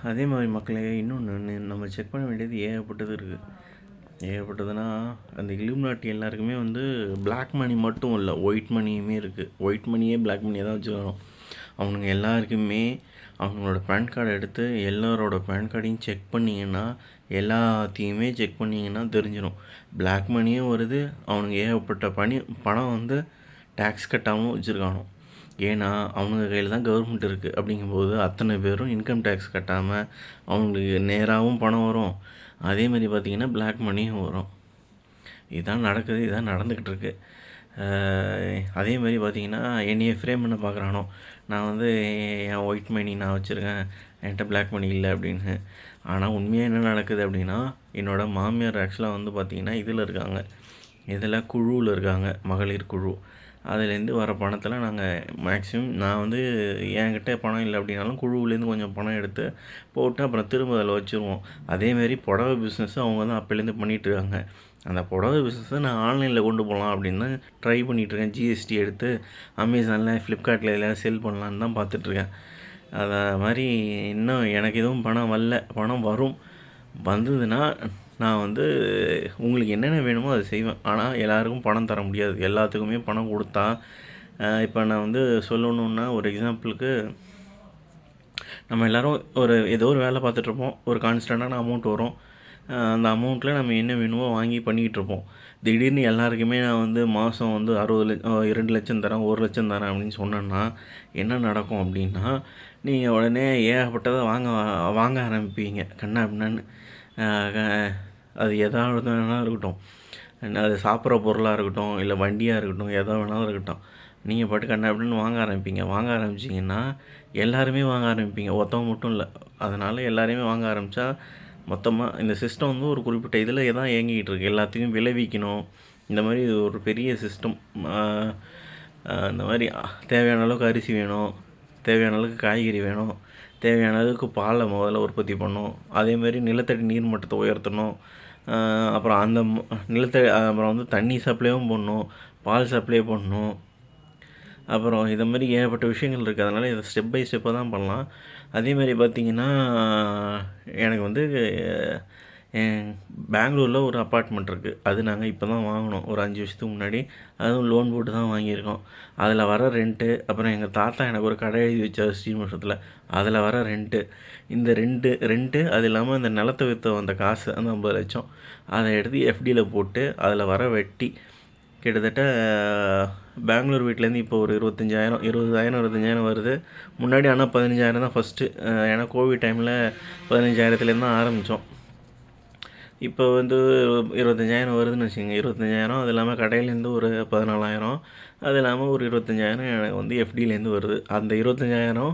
அதே மாதிரி மக்களே இன்னொன்று நம்ம செக் பண்ண வேண்டியது ஏகப்பட்டது இருக்குது. ஏகப்பட்டதுன்னா அந்த இலுமினாட்டி எல்லாருக்குமே வந்து பிளாக் மணி மட்டும் இல்லை, ஒயிட் மணியுமே இருக்குது. ஒயிட் மணியே பிளாக் மணியை தான் வச்சுக்கணும். அவனுங்க எல்லாருக்குமே அவங்களோட பேன் கார்டை எடுத்து எல்லாரோட பேன் கார்டையும் செக் பண்ணிங்கன்னா, எல்லாத்தையுமே செக் பண்ணிங்கன்னா தெரிஞ்சிடும். பிளாக் மணியும் வருது, அவனுங்க ஏகப்பட்ட பணம் வந்து டேக்ஸ் கட்டாமல் வச்சுருக்கானோ. ஏன்னா அவனுங்க கையில் தான் கவர்மெண்ட் இருக்குது. அப்படிங்கும்போது அத்தனை பேரும் இன்கம் டேக்ஸ் கட்டாமல் அவங்களுக்கு நேராகவும் பணம் வரும். அதேமாதிரி பார்த்திங்கன்னா பிளாக் மணியும் வரும். இதுதான் நடக்குது, இதுதான் நடந்துக்கிட்டு இருக்குது. அதே மாதிரி பார்த்திங்கன்னா என்னையை ஃப்ரேம் பண்ண பார்க்குறானோ, நான் வந்து என் ஒயிட் மணி நான் வச்சுருக்கேன், என்கிட்ட பிளாக் மணி இல்லை அப்படின்னு. ஆனால் உண்மையாக என்ன நடக்குது அப்படின்னா, என்னோடய மாமியார் ஆக்சுவலாக வந்து பார்த்திங்கன்னா இதில் இருக்காங்க, இதில் குழுவில் இருக்காங்க, மகளிர் குழு. அதுலேருந்து வர பணத்தில் நாங்கள் மேக்ஸிமம் நான் வந்து என்கிட்ட பணம் இல்லை அப்படின்னாலும் குழுவிலேருந்து கொஞ்சம் பணம் எடுத்து போட்டு அப்புறம் திரும்ப அதில் வச்சுருவோம். அதேமாரி புடவை பிஸ்னஸ் அவங்க தான் அப்போலேருந்து பண்ணிகிட்ருக்காங்க. அந்த புடவை பிஸ்னஸை நான் ஆன்லைனில் கொண்டு போகலாம் அப்படின்னு ட்ரை பண்ணிகிட்ருக்கேன். ஜிஎஸ்டி எடுத்து அமேசானில், ஃப்ளிப்கார்ட்டில் எல்லாம் செல் பண்ணலான்னு தான் பார்த்துட்ருக்கேன். அதை மாதிரி இன்னும் எனக்கு எதுவும் பணம் வரல. பணம் வரும், வந்ததுன்னா நான் வந்து உங்களுக்கு என்னென்ன வேணுமோ அதை செய்வேன். ஆனால் எல்லாருக்கும் பணம் தர முடியாது. எல்லாத்துக்குமே பணம் கொடுத்தா இப்போ நான் வந்து சொல்லணுன்னா ஒரு எக்ஸாம்பிளுக்கு, நம்ம எல்லோரும் ஏதோ ஒரு வேலை பார்த்துட்ருப்போம், ஒரு கான்ஸ்டண்ட்டான அமௌண்ட் வரும். அந்த அமௌண்ட்டில் நம்ம என்ன வேணுமோ வாங்கி பண்ணிக்கிட்டுருப்போம். திடீர்னு எல்லாருக்குமே நான் வந்து மாதம் வந்து 2 லட்சம் தரேன், 1 லட்சம் தரேன் அப்படின்னு சொன்னேன்னா என்ன நடக்கும் அப்படின்னா, நீங்கள் உடனே ஏகப்பட்டதை வாங்க ஆரம்பிப்பீங்க கண்ணா அப்படின்னான்னு. அது எதாவது வேணாலும் இருக்கட்டும், அது சாப்பிட்ற பொருளாக இருக்கட்டும், இல்லை வண்டியாக இருக்கட்டும், எதோ வேணாலும் இருக்கட்டும், நீங்கள் பாட்டு கண்ணா அப்படின்னு வாங்க ஆரம்பிச்சிங்கன்னா எல்லாருமே வாங்க ஆரம்பிப்பீங்க, ஒருத்தவங்க மட்டும் இல்லை. அதனால் எல்லாருமே வாங்க ஆரம்பித்தா மொத்தமாக இந்த சிஸ்டம் வந்து ஒரு குறிப்பிட்ட இதில் தான் இயங்கிக்கிட்டு இருக்குது. எல்லாத்தையும் விளைவிக்கணும். இந்த மாதிரி இது ஒரு பெரிய சிஸ்டம். இந்த மாதிரி தேவையான அளவுக்கு அரிசி வேணும், தேவையான அளவுக்கு காய்கறி வேணும், தேவையான அளவுக்கு பாலை முதல்ல உற்பத்தி பண்ணணும். அதேமாதிரி நிலத்தடி நீர் மட்டத்தை உயர்த்தணும். அப்புறம் அந்த அப்புறம் வந்து தண்ணி சப்ளையும் பண்ணணும், பால் சப்ளை பண்ணணும். அப்புறம் இதை மாதிரி ஏகப்பட்ட விஷயங்கள் இருக்குது. அதனால் இதை ஸ்டெப் பை ஸ்டெப்பாக தான் பண்ணலாம். அதேமாதிரி பார்த்திங்கன்னா எனக்கு வந்து பெங்களூரில் ஒரு அப்பார்ட்மெண்ட் இருக்குது. அது நாங்கள் இப்போ தான் வாங்கினோம், ஒரு 5 வருஷத்துக்கு முன்னாடி. அதுவும் லோன் போட்டு தான் வாங்கியிருக்கோம். அதில் வர ரெண்ட்டு, அப்புறம் எங்கள் தாத்தா எனக்கு ஒரு கடை எழுதி வச்சார் ஸ்ரீமுகத்தில், அதில் வர ரெண்ட்டு, இந்த ரெண்ட்டு அது இல்லாமல் இந்த நிலத்தை விற்ற அந்த காசு, அந்த 50 லட்சம், அதை எடுத்து எஃப்டியில் போட்டு அதில் வர வெட்டி கிட்டத்தட்ட பெங்களூர் வீட்டிலேருந்து இப்போ ஒரு 20,000 வருது. முன்னாடி ஆனால் 15,000 தான் ஃபஸ்ட்டு. ஏன்னா கோவிட் டைமில் 15,000 தான் ஆரம்பித்தோம். இப்போ வந்து 25,000 வருதுன்னு வச்சுக்கோங்க. 25,000 அது இல்லாமல் கடையிலேருந்து ஒரு 14,000, அது இல்லாமல் ஒரு 25,000 எனக்கு வந்து எஃப்டிலேருந்து வருது. அந்த 25,000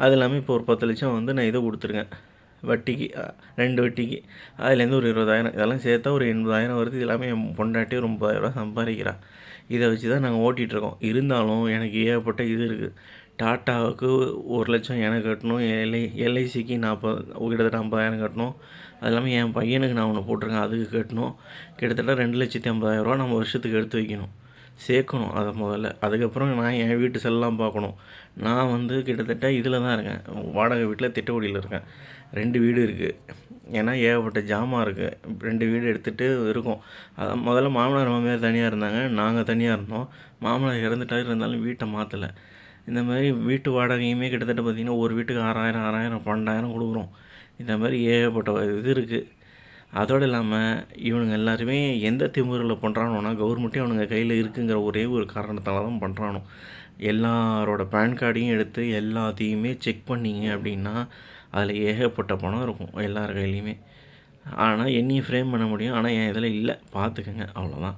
அது இல்லாமல் இப்போ ஒரு 10 லட்சம் வந்து நான் இதை கொடுத்துருக்கேன் வட்டிக்கு, 2 வட்டிக்கு. அதுலேருந்து ஒரு 20,000, இதெல்லாம் சேர்த்தா ஒரு 80,000 வருது. இது எல்லாமே என் பொண்டாட்டி ஒரு 30,000 சம்பாதிக்கிறான். இதை வச்சு தான் நாங்கள் ஓட்டிகிட்ருக்கோம். இருந்தாலும் எனக்கு ஏகப்பட்ட இது இருக்குது. டாட்டாவுக்கு 1 லட்சம் எனக்கு கட்டணும், எல்ஐசிக்கு கிட்டத்தட்ட 50,000 கட்டணும். அது இல்லாமல் என் பையனுக்கு நான் ஒன்று போட்டிருக்கேன், அதுக்கு கட்டணும். கிட்டத்தட்ட 2,50,000 நம்ம வருஷத்துக்கு எடுத்து வைக்கணும், சேர்க்கணும் அதை முதல்ல. அதுக்கப்புறம் நான் என் வீட்டு செல்லாம் பார்க்கணும். நான் வந்து கிட்டத்தட்ட இதில் தான் இருக்கேன், வாடகை வீட்டில் திட்டக்குடியில் இருக்கேன். 2 வீடு இருக்குது. ஏன்னா ஏகப்பட்ட ஜாமான் இருக்குது. 2 வீடு எடுத்துகிட்டு இருக்கோம். அதான் முதல்ல மாமனார் மாமியார் தனியாக இருந்தாங்க, நாங்கள் தனியாக இருந்தோம். மாமனார் இறந்துட்டாரு, இருந்தாலும் வீட்டை மாற்றலை. இந்த மாதிரி வீட்டு வாடகையுமே கிட்டத்தட்ட பார்த்திங்கன்னா ஒரு வீட்டுக்கு 6,000 12,000 கொடுக்குறோம். இந்த மாதிரி ஏகப்பட்ட இது இருக்குது. அதோடு இல்லாமல் இவனுங்க எல்லாருமே எந்த திமுறில் பண்ணுறானோன்னா, கவர்மெண்ட்டே அவனுங்க கையில் இருக்குங்கிற ஒரே ஒரு காரணத்தால் தான் பண்ணுறானோ. எல்லாரோட பேன் கார்டையும் எடுத்து எல்லாத்தையுமே செக் பண்ணிங்க அப்படின்னா அதில் ஏகப்பட்ட பணம் இருக்கும் எல்லார் கையிலையுமே. ஆனால் என்னையும் ஃப்ரேம் பண்ண முடியும், ஆனால் என் இதில் இல்லை, பார்த்துக்கங்க, அவ்வளோதான்.